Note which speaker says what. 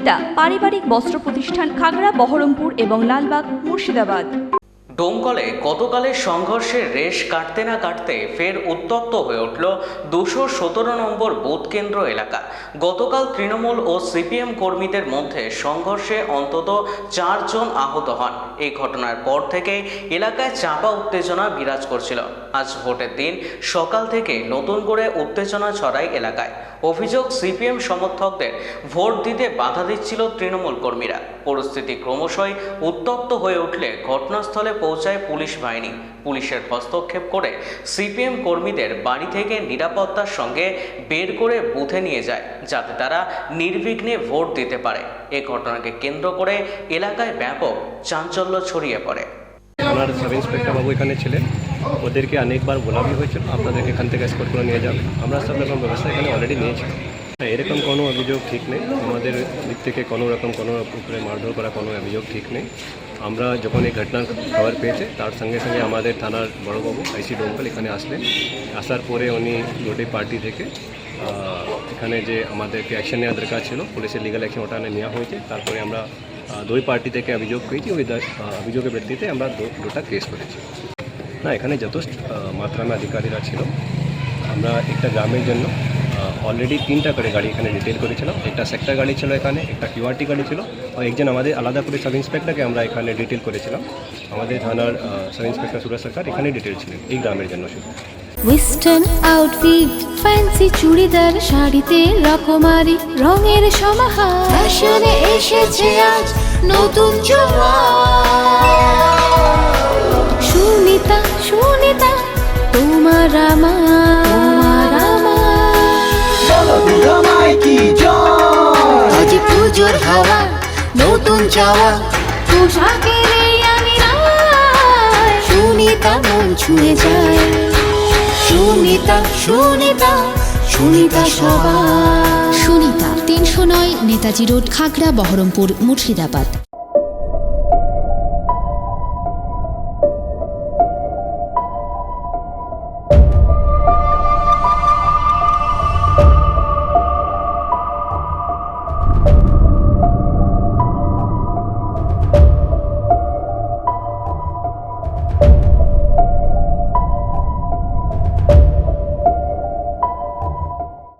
Speaker 1: সুনিতা পারিবারিক বস্ত্র প্রতিষ্ঠান, খাগড়া, বহরমপুর এবং লালবাগ, মুর্শিদাবাদ।
Speaker 2: ডোমকলে গতকালের সংঘর্ষের রেশ কাটতে না কাটতে ফের উত্তপ্ত হয়ে উঠল 217 নম্বর বুথ কেন্দ্র এলাকা। গতকাল তৃণমূল ও সিপিএম কর্মীদের মধ্যে সংঘর্ষে অন্তত 4 জন আহত হন। এই ঘটনার পর থেকে এলাকায় চাপা উত্তেজনা বিরাজ করছিল। আজ ভোটের দিন সকাল থেকে নতুন করে উত্তেজনা ছড়ায় এলাকায়। অভিযোগ, সিপিএম সমর্থকদের ভোট দিতে বাধা দিচ্ছিল তৃণমূল কর্মীরা। পরিস্থিতি ক্রমশই উত্তপ্ত হয়ে উঠলে ঘটনাস্থলে পৌঁছায় পুলিশ বাহিনী। পুলিশের হস্তক্ষেপ করে সিপিএম কর্মীদের বাড়ি থেকে নিরাপত্তার সঙ্গে বের করে বুথে নিয়ে যায়, যাতে তারা নির্বিঘ্নে ভোট দিতে পারে। এই ঘটনাকে কেন্দ্র করে এলাকায় ব্যাপক চাঞ্চল্য ছড়িয়ে পড়ে।
Speaker 3: থানার সাব ইন্সপেক্টর বাবু এখানে ছিলেন, ওদেরকে অনেকবার বলা হয়েছিল আপনাদেরকে এখান থেকে এসকর্ট করে নিয়ে যাবে। আমরা সব রকম ব্যবস্থা এখানে অলরেডি নিয়েছি। এরকম কোনো অভিযোগ ঠিক নেই, আমাদের দিক থেকে কোনো রকম কোনো উপরে মারধর করা কোনো অভিযোগ ঠিক নেই। আমরা যখন এই ঘটনার খবর পেয়েছে তার সঙ্গে সঙ্গে আমাদের থানার বড়বাবু আইসি ডোমকল এখানে আসলেন। আসার পরে উনি দুটি পার্টি থেকে এখানে যে আমাদেরকে অ্যাকশন নেওয়া দরকার ছিল, পুলিশের লিগাল অ্যাকশন ওটা নেওয়া হয়েছে। তারপরে আমরা দুই পার্টি থেকে অভিযোগ পেয়েছি, ওই অভিযোগের ভিত্তিতে আমরা দুটা কেস করেছি। না, এখানে যথেষ্ট মাত্রায় অধিকারীরা ছিল। আমরা একটা গ্রামের জন্য অলরেডি 3টা করে গাড়ি এখানে ডিটেল করেছিলাম। একটা সেক্টর গাড়ি ছিল এখানে, একটা কিউআরটি গাড়ি ছিল, আর একজন আমাদের আলাদা করে সাব ইন্সপেক্টরকে আমরা এখানে ডিটেল করেছিলাম। আমাদের থানার সাব ইন্সপেক্টর সুরজ সরকার এখানে ডিটেল ছিলেন এই গ্রামের জন্য শুধু।
Speaker 4: ওয়েস্টার্ন আউটফিট, ফ্যান্সি চুড়িদার, শাড়িতে রকমারি রঙের সমাহার, ফ্যাশনে এসেছে আজ নতুন সুনিতা, সুনিতা তোমার আমার, আজ পুজোর হাওয়া, নতুন চাওয়া, পোশাকের এই আমিরায়, সুনিতা মন ছুঁয়ে যায়। সুনিতা, সুনিতা, সুনিতা সবার।
Speaker 5: সুনিতা 309 নেতাজি রোড, খাগড়া, বহরমপুর, মুর্শিদাবাদ।